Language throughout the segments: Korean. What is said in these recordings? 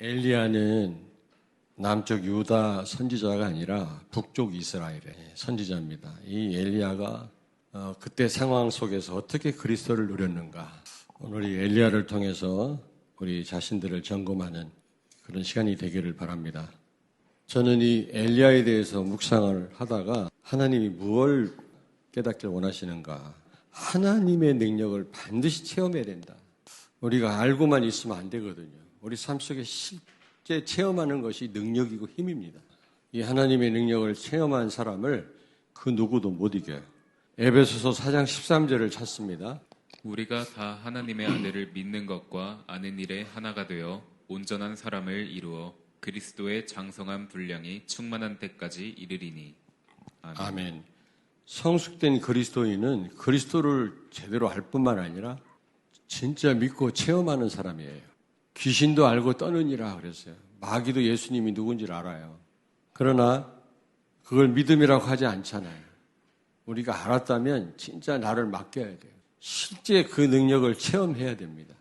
엘리야는 남쪽 유다 선지자가 아니라 북쪽 이스라엘의 선지자입니다. 이 엘리야가 그때 상황 속에서 어떻게 그리스도를 누렸는가, 오늘 이 엘리야를 통해서 우리 자신들을 점검하는 그런 시간이 되기를 바랍니다. 저는 이 엘리야에 대해서 묵상을 하다가 하나님이 무엇을 깨닫길 원하시는가, 하나님의 능력을 반드시 체험해야 된다. 우리가 알고만 있으면 안 되거든요. 우리 삶 속에 실제 체험하는 것이 능력이고 힘입니다. 이 하나님의 능력을 체험한 사람을 그 누구도 못 이겨요. 에베소서 4장 13절을 찾습니다. 우리가 다 하나님의 아들을 믿는 것과 아는 일에 하나가 되어 온전한 사람을 이루어 그리스도의 장성한 분량이 충만한 때까지 이르리니. 아멘. 아멘. 성숙된 그리스도인은 그리스도를 제대로 알 뿐만 아니라 진짜 믿고 체험하는 사람이에요. 귀신도 알고 떠느니라 그랬어요. 마귀도 예수님이 누군지를 알아요. 그러나 그걸 믿음이라고 하지 않잖아요. 우리가 알았다면 진짜 나를 맡겨야 돼요. 실제 그 능력을 체험해야 됩니다.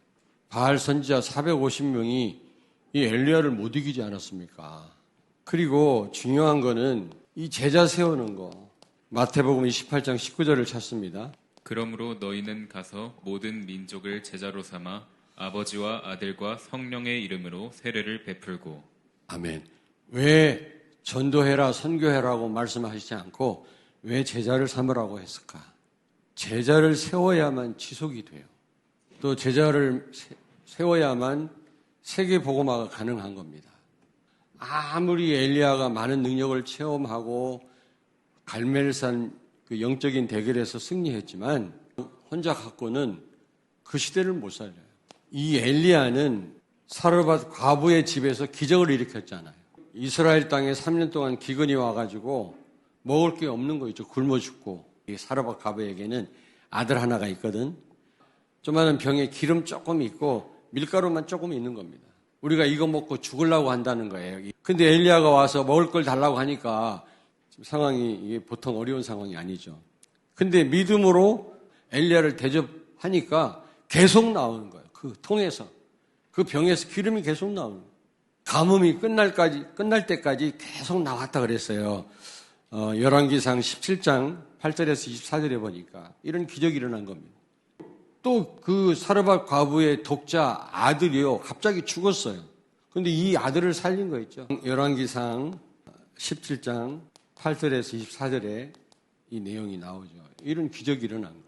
바알 선지자 450명이 이 엘리야를 못 이기지 않았습니까? 그리고 중요한 거는 이 제자 세우는 거. 마태복음 28장 19절을 찾습니다. 그러므로 너희는 가서 모든 민족을 제자로 삼아 아버지와 아들과 성령의 이름으로 세례를 베풀고. 아멘. 왜 전도해라 선교해라고 말씀하시지 않고 왜 제자를 삼으라고 했을까? 제자를 세워야만 지속이 돼요. 또 제자를 세워야만 세계복음화가 가능한 겁니다. 아무리 엘리야가 많은 능력을 체험하고 갈멜산 그 영적인 대결에서 승리했지만 혼자 갖고는 그 시대를 못 살려요. 이 엘리야는 사르밧 과부의 집에서 기적을 일으켰잖아요. 이스라엘 땅에 3년 동안 기근이 와가지고 먹을 게 없는 거 있죠. 굶어 죽고. 이 사르밧 과부에게는 아들 하나가 있거든. 조그마한 병에 기름 조금 있고 밀가루만 조금 있는 겁니다. 우리가 이거 먹고 죽으려고 한다는 거예요. 근데 엘리야가 와서 먹을 걸 달라고 하니까 지금 상황이 이게 보통 어려운 상황이 아니죠. 근데 믿음으로 엘리야를 대접하니까 계속 나오는 거예요. 그 통에서, 그 병에서 기름이 계속 나오는 거예요. 가뭄이 끝날 때까지 계속 나왔다 그랬어요. 열왕기상 17장 8절에서 24절에 보니까 이런 기적이 일어난 겁니다. 또 그 사르밧 과부의 독자 아들이요, 갑자기 죽었어요. 근데 이 아들을 살린 거 있죠. 열왕기상 17장 8절에서 24절에 이 내용이 나오죠. 이런 기적이 일어난 거예요.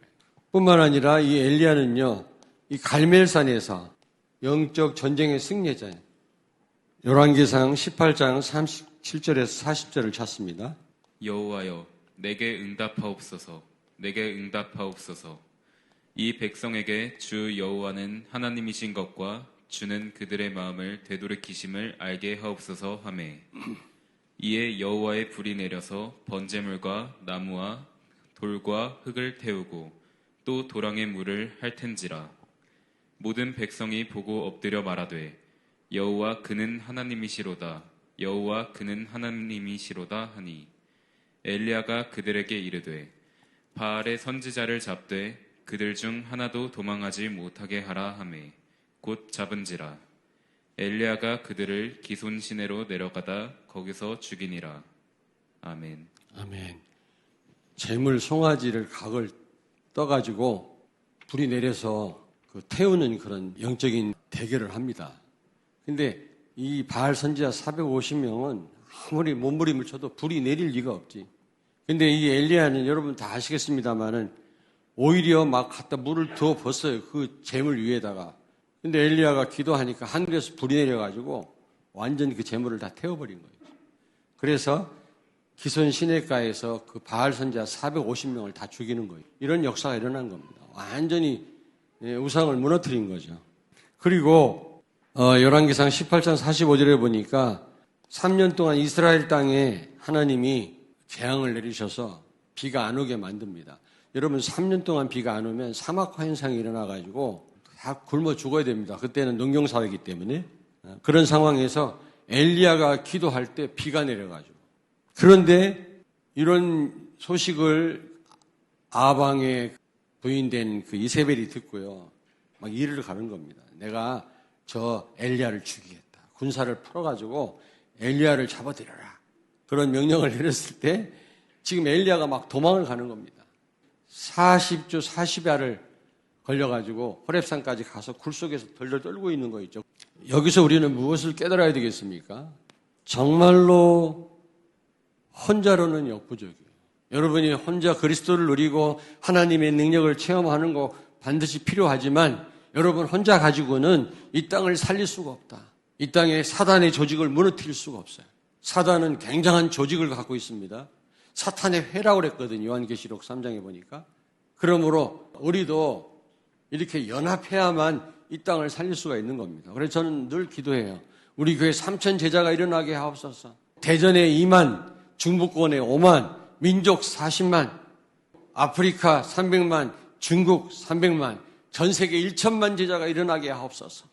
뿐만 아니라 이 엘리야는요, 이 갈멜산에서 영적 전쟁에 승리했잖아요. 열왕기상 18장 37절에서 40절을 찾습니다. 여호와여, 내게 응답하옵소서. 내게 응답하옵소서. 이 백성에게 주 여호와는 하나님이신 것과 주는 그들의 마음을 되돌이키심을 알게 하옵소서 하매. 이에 여호와의 불이 내려서 번제물과 나무와 돌과 흙을 태우고 또 도랑의 물을 핥은지라. 모든 백성이 보고 엎드려 말하되 여호와 그는 하나님이시로다. 여호와 그는 하나님이시로다 하니. 엘리야가 그들에게 이르되 바알의 선지자를 잡되 그들 중 하나도 도망하지 못하게 하라 하매 곧 잡은지라. 엘리야가 그들을 기손 시내로 내려가다 거기서 죽이니라. 아멘. 아멘. 재물 송아지를 각을 떠가지고 불이 내려서 그 태우는 그런 영적인 대결을 합니다. 근데 이 바알 선지자 450명은 아무리 몸부림을 쳐도 불이 내릴 리가 없지. 근데 이 엘리야는 여러분 다 아시겠습니다만은 오히려 막 갖다 물을 더 붓어요. 그 재물 위에다가. 근데 엘리야가 기도하니까 하늘에서 불이 내려가지고 완전히 그 재물을 다 태워버린 거예요. 그래서 기손 시내가에서 그 바알 선지자 450명을 다 죽이는 거예요. 이런 역사가 일어난 겁니다. 완전히 우상을 무너뜨린 거죠. 그리고 열왕기상 18장 45절에 보니까 3년 동안 이스라엘 땅에 하나님이 재앙을 내리셔서 비가 안 오게 만듭니다. 여러분 3년 동안 비가 안 오면 사막화 현상이 일어나가지고 다 굶어 죽어야 됩니다. 그때는 농경사회이기 때문에. 그런 상황에서 엘리야가 기도할 때 비가 내려가지고. 그런데 이런 소식을 아방의 부인된 그 이세벨이 듣고요. 막 일을 가는 겁니다. 내가 저 엘리야를 죽이겠다. 군사를 풀어가지고 엘리야를 잡아들여라. 그런 명령을 내렸을 때 지금 엘리야가 막 도망을 가는 겁니다. 40주 40야를 걸려가지고 호렙산까지 가서 굴 속에서 덜덜 떨고 있는 거 있죠. 여기서 우리는 무엇을 깨달아야 되겠습니까? 정말로 혼자로는 역부족이에요. 여러분이 혼자 그리스도를 누리고 하나님의 능력을 체험하는 거 반드시 필요하지만 여러분 혼자 가지고는 이 땅을 살릴 수가 없다. 이 땅에 사단의 조직을 무너뜨릴 수가 없어요. 사단은 굉장한 조직을 갖고 있습니다. 사탄의 회라고 그랬거든요. 요한계시록 3장에 보니까. 그러므로 우리도 이렇게 연합해야만 이 땅을 살릴 수가 있는 겁니다. 그래서 저는 늘 기도해요. 우리 교회 3,000 제자가 일어나게 하옵소서. 대전에 2만, 중부권에 5만, 민족 40만, 아프리카 300만, 중국 300만, 전 세계 1,000만 제자가 일어나게 하옵소서.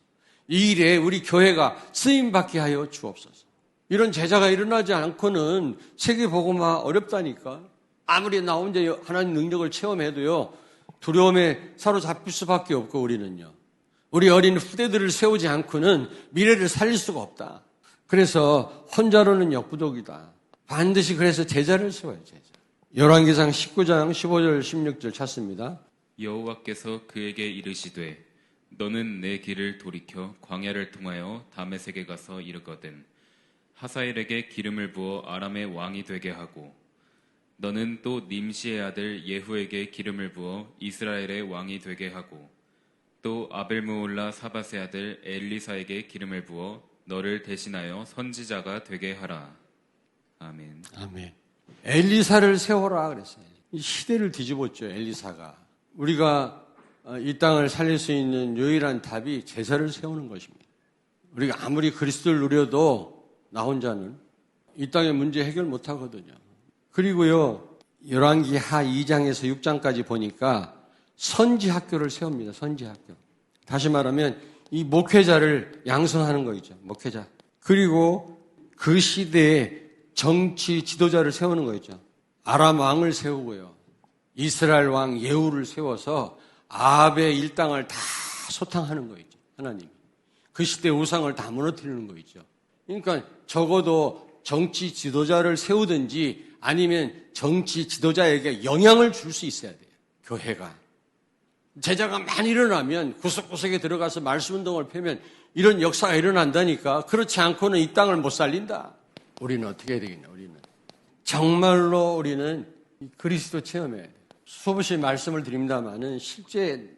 이 일에 우리 교회가 쓰임받게 하여 주옵소서. 이런 제자가 일어나지 않고는 세계복음화 어렵다니까. 아무리 나 혼자 하나님 능력을 체험해도요. 두려움에 사로잡힐 수밖에 없고 우리는요. 우리 어린 후대들을 세우지 않고는 미래를 살릴 수가 없다. 그래서 혼자로는 역부족이다. 반드시 그래서 제자를 세워야 제자. 열왕기상 19장 15절 16절 찾습니다. 여호와께서 그에게 이르시되 너는 내 길을 돌이켜 광야를 통하여 다메섹에 가서 이르거든 하사엘에게 기름을 부어 아람의 왕이 되게 하고 너는 또 님시의 아들 예후에게 기름을 부어 이스라엘의 왕이 되게 하고 또 아벨므올라 사밧의 아들 엘리사에게 기름을 부어 너를 대신하여 선지자가 되게 하라. 아멘. 아멘. 엘리사를 세워라 그랬어요. 이 시대를 뒤집었죠. 엘리사가. 우리가 이 땅을 살릴 수 있는 유일한 답이 제사를 세우는 것입니다. 우리가 아무리 그리스도를 누려도 나 혼자는 이 땅의 문제 해결 못하거든요. 그리고요. 열왕기하 2장에서 6장까지 보니까 선지학교를 세웁니다. 선지학교. 다시 말하면 이 목회자를 양성하는 거 있죠. 목회자. 그리고 그 시대에 정치 지도자를 세우는 거 있죠. 아람 왕을 세우고요. 이스라엘 왕 예후를 세워서 아합의 일당을 다 소탕하는 거 있죠. 하나님이. 그 시대 우상을 다 무너뜨리는 거 있죠. 그러니까 적어도 정치 지도자를 세우든지 아니면 정치 지도자에게 영향을 줄 수 있어야 돼요. 교회가. 제자가 많이 일어나면 구석구석에 들어가서 말씀 운동을 펴면 이런 역사가 일어난다니까. 그렇지 않고는 이 땅을 못 살린다. 우리는 어떻게 해야 되겠냐. 우리는 정말로 우리는 그리스도 체험해야 돼요. 수없이 말씀을 드립니다마는 실제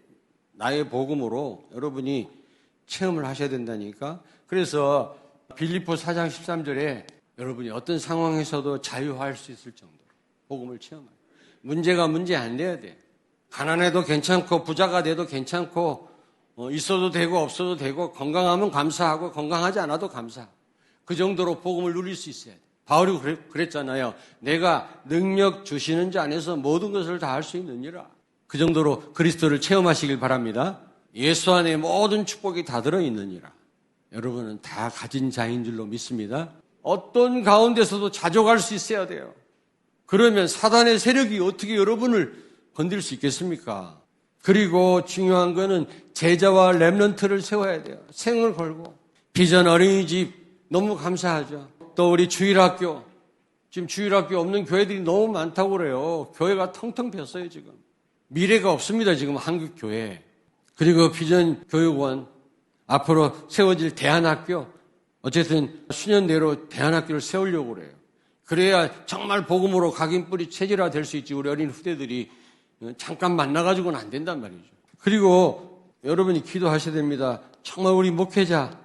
나의 복음으로 여러분이 체험을 하셔야 된다니까. 그래서 빌립보 4장 13절에 여러분이 어떤 상황에서도 자유할 수 있을 정도로 복음을 체험해요. 문제가 문제 안 돼야 돼. 가난해도 괜찮고 부자가 돼도 괜찮고 있어도 되고 없어도 되고 건강하면 감사하고 건강하지 않아도 감사하고 그 정도로 복음을 누릴 수 있어야 돼. 바울이 그랬잖아요. 내가 능력 주시는 자 안에서 모든 것을 다 할 수 있느니라. 그 정도로 그리스도를 체험하시길 바랍니다. 예수 안에 모든 축복이 다 들어있느니라. 여러분은 다 가진 자인 줄로 믿습니다. 어떤 가운데서도 자족할 수 있어야 돼요. 그러면 사단의 세력이 어떻게 여러분을 건들 수 있겠습니까? 그리고 중요한 거는 제자와 렘넌트를 세워야 돼요. 생을 걸고. 비전 어린이집 너무 감사하죠. 또 우리 주일학교. 지금 주일학교 없는 교회들이 너무 많다고 그래요. 교회가 텅텅 비었어요 지금. 미래가 없습니다 지금 한국 교회. 그리고 비전 교육원. 앞으로 세워질 대안학교. 어쨌든 수년내로 대안학교를 세우려고 그래요. 그래야 정말 복음으로 각인뿌리 체질화 될 수 있지. 우리 어린 후대들이 잠깐 만나가지고는 안 된단 말이죠. 그리고 여러분이 기도하셔야 됩니다. 정말 우리 목회자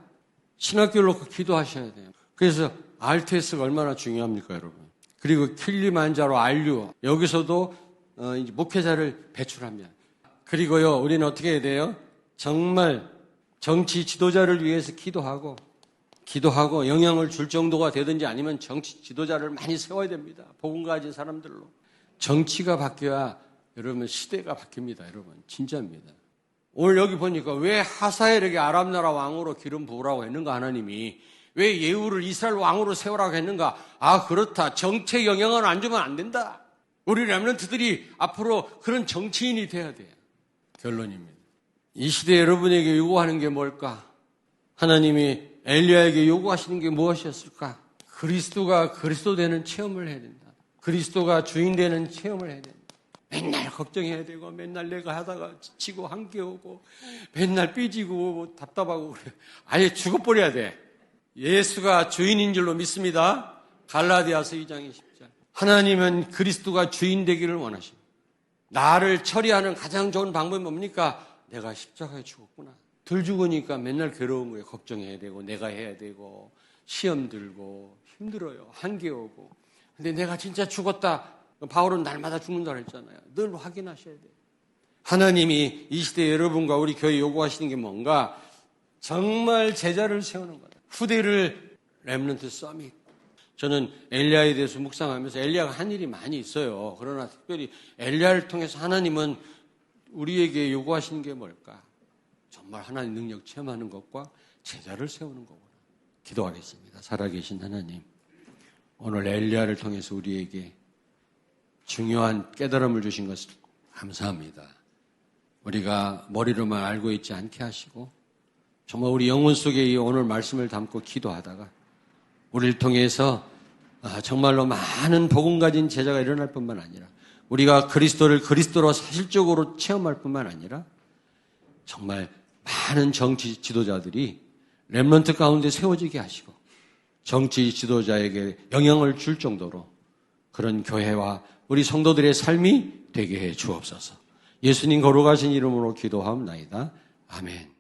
신학교를 놓고 기도하셔야 돼요. 그래서 RTS가 얼마나 중요합니까 여러분. 그리고 킬리만자로 안류 여기서도 이제 목회자를 배출하면. 그리고요 우리는 어떻게 해야 돼요? 정말 정치 지도자를 위해서 기도하고 영향을 줄 정도가 되든지 아니면 정치 지도자를 많이 세워야 됩니다. 복음 가진 사람들로. 정치가 바뀌어야 여러분 시대가 바뀝니다. 여러분 진짜입니다. 오늘 여기 보니까 왜 하사엘에게 아람 나라 왕으로 기름 부으라고 했는가 하나님이. 왜 예후를 이스라엘 왕으로 세우라고 했는가. 아 그렇다. 정책 영향을 안 주면 안 된다. 우리 렘넌트들이 앞으로 그런 정치인이 돼야 돼요. 결론입니다. 이 시대에 여러분에게 요구하는 게 뭘까? 하나님이 엘리야에게 요구하시는 게 무엇이었을까? 그리스도가 그리스도 되는 체험을 해야 된다. 그리스도가 주인 되는 체험을 해야 된다. 맨날 걱정해야 되고 맨날 내가 하다가 지치고 한계오고 맨날 삐지고 답답하고 그래. 아예 죽어버려야 돼. 예수가 주인인 줄로 믿습니다. 갈라디아서 2장 20절. 하나님은 그리스도가 주인 되기를 원하십니다. 나를 처리하는 가장 좋은 방법이 뭡니까? 내가 십자가에 죽었구나. 덜 죽으니까 맨날 괴로운 거예요. 걱정해야 되고 내가 해야 되고 시험 들고 힘들어요. 한계 오고. 근데 내가 진짜 죽었다. 바울은 날마다 죽는다고 했잖아요. 늘 확인하셔야 돼요. 하나님이 이 시대 여러분과 우리 교회 요구하시는 게 뭔가? 정말 제자를 세우는 거다. 후대를 렘넌트 서밋. 저는 엘리야에 대해서 묵상하면서 엘리야가 한 일이 많이 있어요. 그러나 특별히 엘리야를 통해서 하나님은 우리에게 요구하시는 게 뭘까? 정말 하나님 능력 체험하는 것과 제자를 세우는 거구나. 기도하겠습니다. 살아계신 하나님, 오늘 엘리야를 통해서 우리에게 중요한 깨달음을 주신 것을 감사합니다. 우리가 머리로만 알고 있지 않게 하시고 정말 우리 영혼 속에 이 오늘 말씀을 담고 기도하다가 우리를 통해서 정말로 많은 복음 가진 제자가 일어날 뿐만 아니라 우리가 그리스도를 그리스도로 사실적으로 체험할 뿐만 아니라 정말 많은 정치 지도자들이 렘넌트 가운데 세워지게 하시고 정치 지도자에게 영향을 줄 정도로 그런 교회와 우리 성도들의 삶이 되게 해 주옵소서. 예수님 거룩하신 이름으로 기도하옵나이다. 아멘.